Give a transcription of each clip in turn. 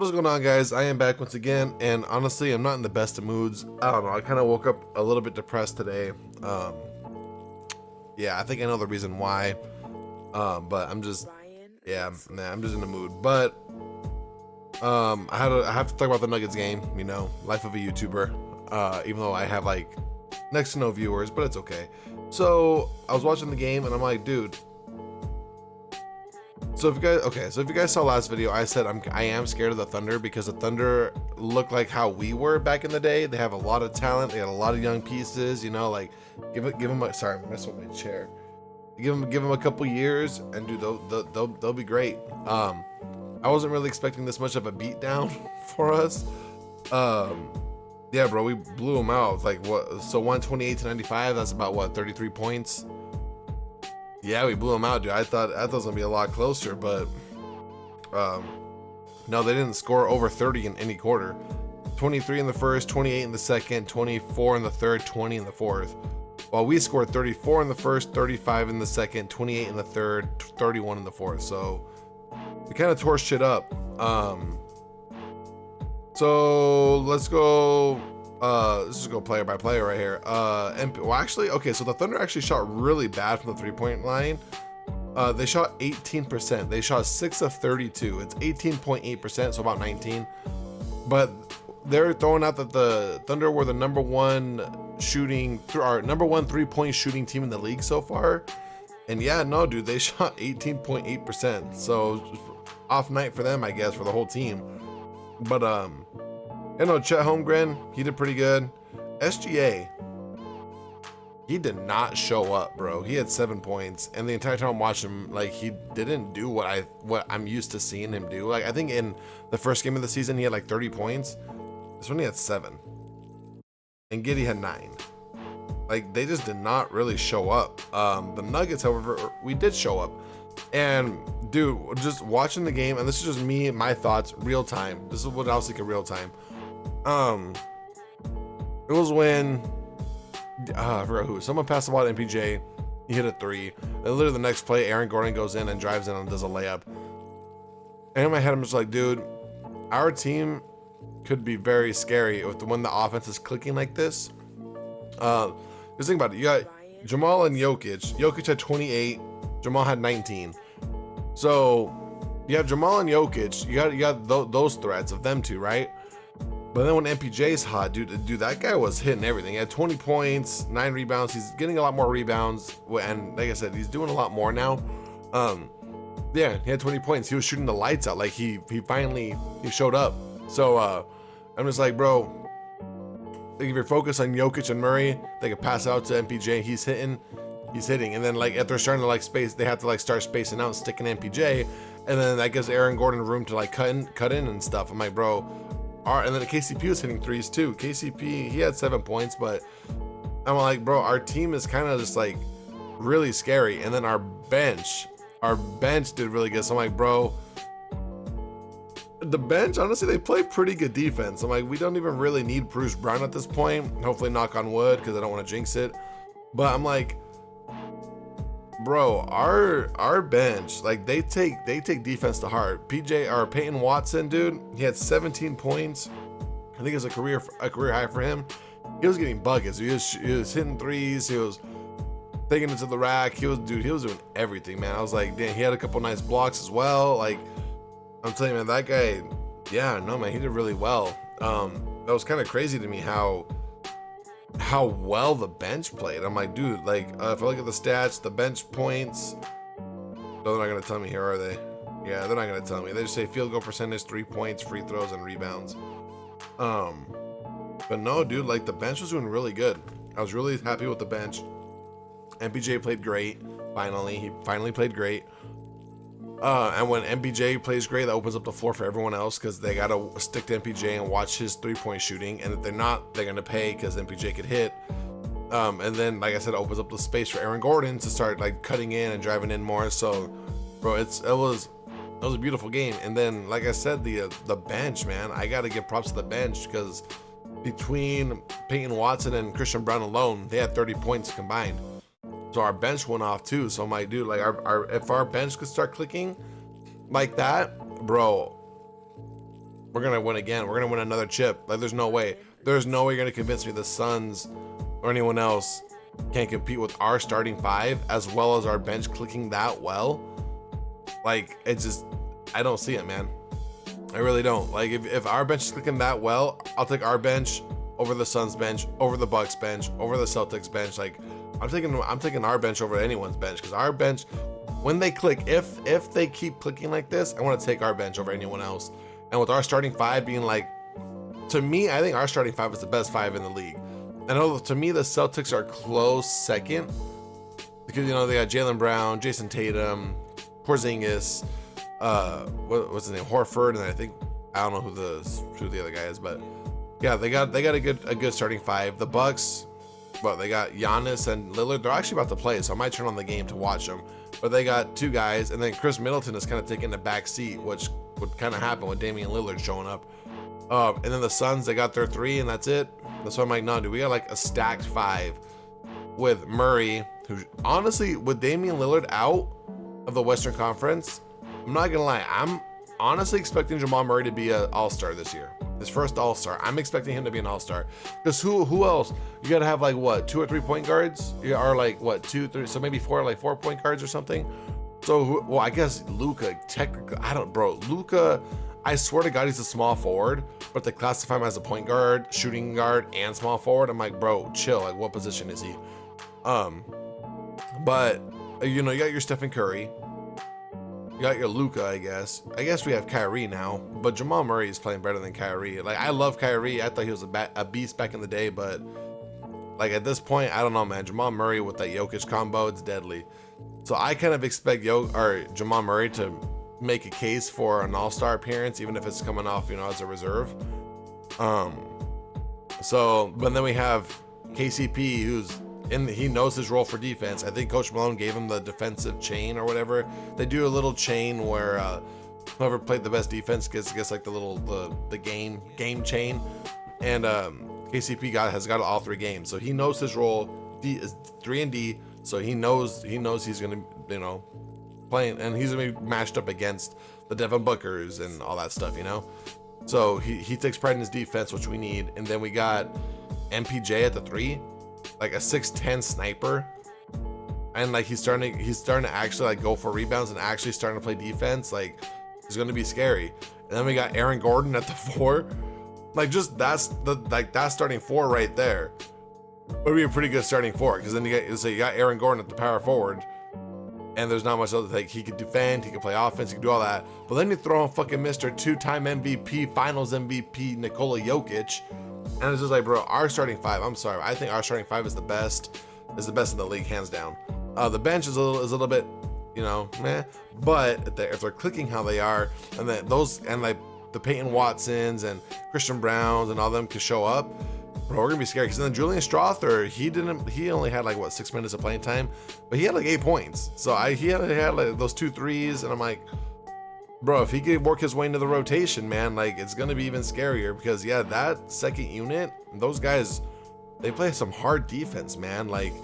What is going on, guys? I am back once again, and honestly, I'm not in the best of moods. I don't know. I kind of woke up a little bit depressed today. Yeah, I think I know the reason why. But I'm just, yeah, I'm just in the mood. But I have to talk about the Nuggets game. You know, life of a YouTuber. Even though I have like next to no viewers, but it's okay. So I was watching the game, and I'm like, dude. So if you guys saw last video, I said I am scared of the Thunder because the Thunder look like how we were back in the day. They have a lot of talent. They got a lot of young pieces. You know, like give them a, sorry, I'm messing with my chair. Give them a couple years, and dude, they'll be great. I wasn't really expecting this much of a beatdown for us. Yeah, bro, we blew them out. Like what? So 128 to 95. That's about what, 33 points. Yeah, we blew them out, dude. I thought it was gonna be a lot closer, but no, they didn't score over 30 in any quarter. 23 in the first, 28 in the second, 24 in the third, 20 in the fourth. While we scored 34 in the first, 35 in the second, 28 in the third, 31 in the fourth. So we kind of tore shit up. So let's just go player by player right here. Well, actually, okay, so the Thunder actually shot really bad from the three-point line. They shot 18%. They shot 6 of 32. It's 18.8%, so about 19. But they're throwing out that the Thunder were the number one three-point shooting team in the league so far. And yeah, no, dude, they shot 18.8%. So off night for them, I guess, for the whole team. But you know, Chet Holmgren, he did pretty good. SGA, he did not show up, bro. He had 7 points, and the entire time I'm watching him, like, he didn't do what I'm used to seeing him do. Like, I think in the first game of the season he had like 30 points. This one he had 7, and Giddey had 9. Like, they just did not really show up. The Nuggets, however, we did show up. And dude, just watching the game, and this is just me, my thoughts, real time. This is what I was thinking, real time. It was when I forgot who. Someone passed the ball to MPJ. He hit a 3. And literally the next play, Aaron Gordon goes in and drives in and does a layup. And in my head, I'm just like, dude, our team could be very scary when the offense is clicking like this. Just think about it. You got Jamal and Jokic. Jokic had 28. Jamal had 19. So you have Jamal and Jokic. You got those threats of them two, right? But then when MPJ's hot, dude, that guy was hitting everything. He had 20 points, 9 rebounds. He's getting a lot more rebounds, and like I said, he's doing a lot more now. Yeah, he had 20 points. He was shooting the lights out. Like he finally showed up. So I'm just like, bro, like if you're focused on Jokic and Murray, they can pass out to MPJ. He's hitting, and then like if they're starting to like space, they have to like start spacing out and sticking MPJ, and then that gives Aaron Gordon room to like cut in and stuff. I'm like, bro. And then KCP was hitting threes too. KCP, he had 7 points, but I'm like, bro, our team is kind of just like really scary. And then our bench did really good. So I'm like, bro, the bench, honestly, they play pretty good defense. I'm like, we don't even really need Bruce Brown at this point. Hopefully, knock on wood, because I don't want to jinx it. But I'm like, bro, our bench, like they take defense to heart. Peyton Watson, dude, he had 17 points. I think it was a career high for him. He was getting buckets. He was hitting threes. He was taking it to the rack. He was doing everything, man. I was like, damn, he had a couple nice blocks as well. Like, I'm telling you, man, that guy, yeah, no, man, he did really well. That was kind of crazy to me how well the bench played. I'm like, dude, like if I look at the stats, the bench points, no, they're not gonna tell me here, are they? Yeah, they're not gonna tell me. They just say field goal percentage, 3 points, free throws, and rebounds. But no, dude, like the bench was doing really good. I was really happy with the bench. MPJ played great. He finally played great. And when MPJ plays great, that opens up the floor for everyone else, because they gotta stick to MPJ and watch his 3-point shooting. And if they're not, they're gonna pay, because MPJ could hit. And then, like I said, it opens up the space for Aaron Gordon to start like cutting in and driving in more. So, bro, it was a beautiful game. And then, like I said, the bench, man, I gotta give props to the bench, because between Peyton Watson and Christian Brown alone, they had 30 points combined. So our bench went off too. So I'm like, dude, like if our bench could start clicking like that, bro, we're gonna win again. We're gonna win another chip. Like, there's no way. There's no way you're gonna convince me the Suns or anyone else can't compete with our starting five as well as our bench clicking that well. Like, it's just, I don't see it, man. I really don't. Like, if our bench is clicking that well, I'll take our bench over the Suns bench, over the Bucks bench, over the Celtics bench. Like, I'm taking our bench over anyone's bench, because our bench, when they click, if they keep clicking like this, I want to take our bench over anyone else. And with our starting five being like, to me, I think our starting five is the best five in the league. I know, to me, the Celtics are close second, because, you know, they got Jaylen Brown, Jason Tatum, Porzingis, what's his name, Horford, and I think, I don't know who the other guy is, but yeah, they got a good starting five. The Bucks, well, they got Giannis and Lillard. They're actually about to play, so I might turn on the game to watch them. But they got two guys, and then Chris Middleton is kind of taking the back seat, which would kind of happen with Damian Lillard showing up. And then the Suns, they got their three, and that's it. That's why I'm like, no, dude, we got like a stacked five with Murray, who honestly, with Damian Lillard out of the Western Conference, I'm not gonna lie, I'm honestly expecting Jamal Murray to be an all-star this year. His first all-star. I'm expecting him to be an all-star. Because who else? You gotta have like what, 2 or 3 point guards? You are like what, 2, 3, so maybe 4, like 4 point guards or something. So well, I guess Luka, technically, Luka, I swear to God, he's a small forward, but they classify him as a point guard, shooting guard, and small forward. I'm like, bro, chill. Like, what position is he? But you know, you got your Stephen Curry, you got your Luka. I guess we have Kyrie now, but Jamal Murray is playing better than Kyrie. Like, I love Kyrie. I thought he was a beast back in the day, but like at this point, I don't know, man. Jamal Murray with that Jokic combo, it's deadly. So I kind of expect Jamal Murray to make a case for an all-star appearance, even if it's coming off, you know, as a reserve. So, but then we have KCP, he knows his role for defense. I think Coach Malone gave him the defensive chain or whatever. They do a little chain where whoever played the best defense gets like the game chain, and KCP has got all 3 games, so he knows his role. D is 3 and D, so he knows he's gonna, you know, playing, and he's gonna be matched up against the Devin Bookers and all that stuff, you know. So he takes pride in his defense, which we need. And then we got MPJ at the 3, like a 6'10" sniper, and like he's starting to actually like go for rebounds and actually starting to play defense. Like, it's gonna be scary. And then we got Aaron Gordon at the 4. Like, just that starting 4 right there would be a pretty good starting 4, because then you got Aaron Gordon at the power forward, and there's not much else. Like, he could defend, he could play offense, he could do all that. But then you throw in fucking Mr. 2-time MVP, Finals MVP Nikola Jokic, and it's just like, bro, our starting 5. I'm sorry, I think our starting 5 is the best in the league, hands down. The bench is a little bit, you know, meh. But if they're clicking how they are, and then like the Peyton Watsons and Christian Browns and all them could show up, bro, we're gonna be scared. Because then Julian Strother, he only had like what, 6 minutes of playing time, but he had like 8 points. So he had like those 2 threes, and I'm like, bro, if he could work his way into the rotation, man, like, it's gonna be even scarier. Because yeah, that second unit, those guys, they play some hard defense, man. Like,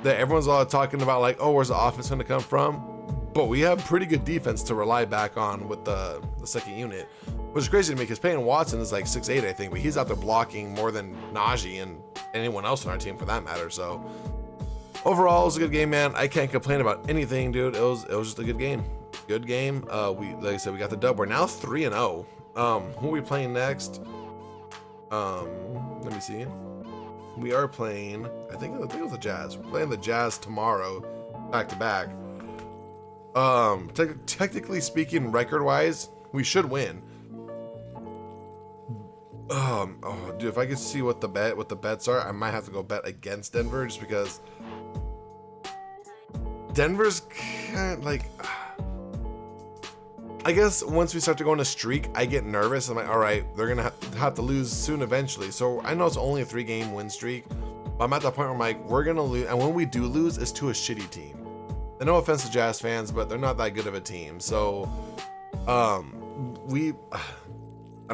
everyone's all talking about like, oh, where's the offense gonna come from? But we have pretty good defense to rely back on with the second unit, which is crazy to me, because Peyton Watson is like 6'8", I think, but he's out there blocking more than Najee and anyone else on our team for that matter. So overall, it was a good game, man. I can't complain about anything, dude. It was just a good game. Good game. Like I said, we got the dub. We're now 3-0. Who are we playing next? Let me see. We are playing, I think it was the Jazz. We're playing the Jazz tomorrow, back to back. Technically speaking, record-wise, we should win. Oh, dude, if I could see what the bets are, I might have to go bet against Denver, just because Denver's kind of like, I guess once we start to go on a streak, I get nervous. I'm like, all right, they're gonna have to lose soon eventually. So I know it's only a 3-game win streak, but I'm at that point where I'm like, we're gonna lose, and when we do lose, it's to a shitty team. And no offense to Jazz fans, but they're not that good of a team. So, I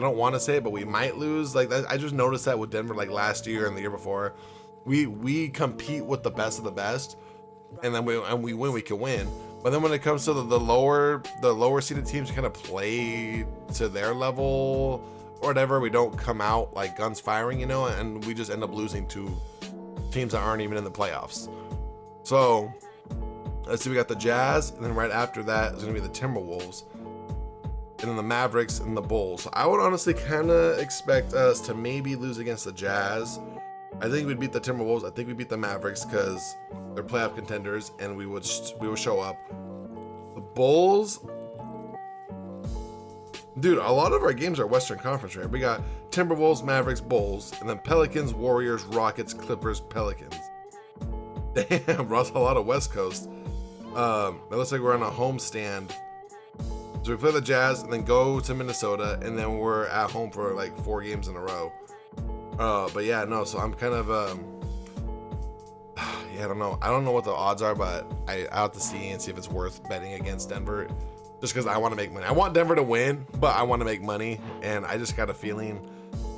don't want to say it, but we might lose. Like, I just noticed that with Denver, like last year and the year before. We compete with the best of the best, and then we win, we can win. But then when it comes to the lower seeded teams kind of play to their level or whatever, we don't come out like guns firing, you know, and we just end up losing to teams that aren't even in the playoffs. So let's see, we got the Jazz, and then right after that is going to be the Timberwolves, and then the Mavericks and the Bulls. So I would honestly kind of expect us to maybe lose against the Jazz. I think we'd beat the Timberwolves. I think we beat the Mavericks because they're playoff contenders, and we would show up. The Bulls, dude, a lot of our games are Western Conference, right? We got Timberwolves, Mavericks, Bulls, and then Pelicans, Warriors, Rockets, Clippers, Pelicans. Damn, bro, that's a lot of West Coast. It looks like we're on a homestand. So we play the Jazz and then go to Minnesota, and then we're at home for like 4 games in a row. But yeah, no, so I'm kind of, yeah, I don't know. I don't know what the odds are, but I have to see and see if it's worth betting against Denver, just because I want to make money. I want Denver to win, but I want to make money, and I just got a feeling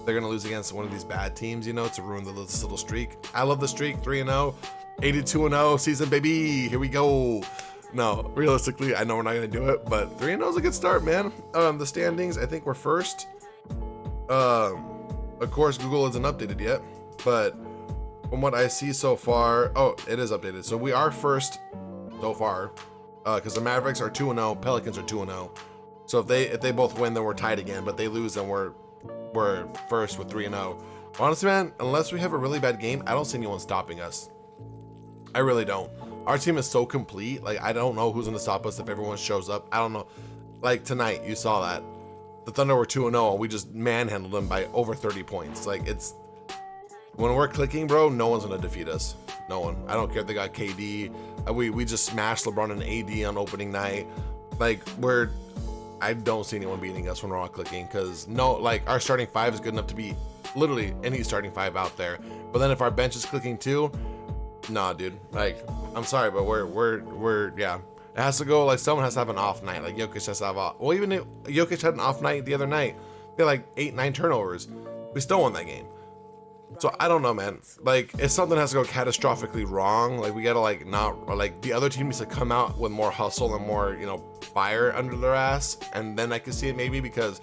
they're going to lose against one of these bad teams, you know, to ruin this little streak. I love the streak, 3-0, 82-0 season, baby. Here we go. No, realistically, I know we're not going to do it, but 3-0 is a good start, man. The standings, I think we're first. Of course, Google isn't updated yet, but from what I see so far, oh, it is updated. So we are first so far, because the Mavericks are 2-0, Pelicans are 2-0. So if they both win, then we're tied again. But they lose, then we're first with 3-0. Honestly, man, unless we have a really bad game, I don't see anyone stopping us. I really don't. Our team is so complete. Like, I don't know who's gonna stop us if everyone shows up. I don't know. Like tonight, you saw that. The Thunder were 2-0, and we just manhandled them by over 30 points. Like, it's when we're clicking, bro, no one's gonna defeat us. No one. I don't care if they got KD. We just smashed LeBron and AD on opening night. Like, I don't see anyone beating us when we're all clicking, because our starting 5 is good enough to beat literally any starting 5 out there. But then if our bench is clicking too, nah, dude. Like, I'm sorry, but we're yeah. It has to go, like, someone has to have an off night. Like, Jokic has to have well, even if Jokic had an off night the other night, they had like 8-9 turnovers. We still won that game. So I don't know, man. Like, if something has to go catastrophically wrong, like, we gotta the other team needs to come out with more hustle and more, you know, fire under their ass, and then I can see it maybe, because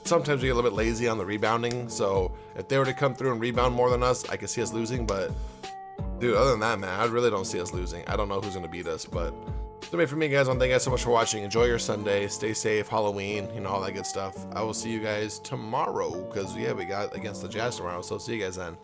sometimes we get a little bit lazy on the rebounding. So if they were to come through and rebound more than us, I could see us losing. But dude, other than that, man, I really don't see us losing. I don't know who's gonna beat us, but that's it for me, guys. I want to thank you guys so much for watching. Enjoy your Sunday. Stay safe. Halloween, you know, all that good stuff. I will see you guys tomorrow, because yeah, we got against the Jazz tomorrow. So see you guys then.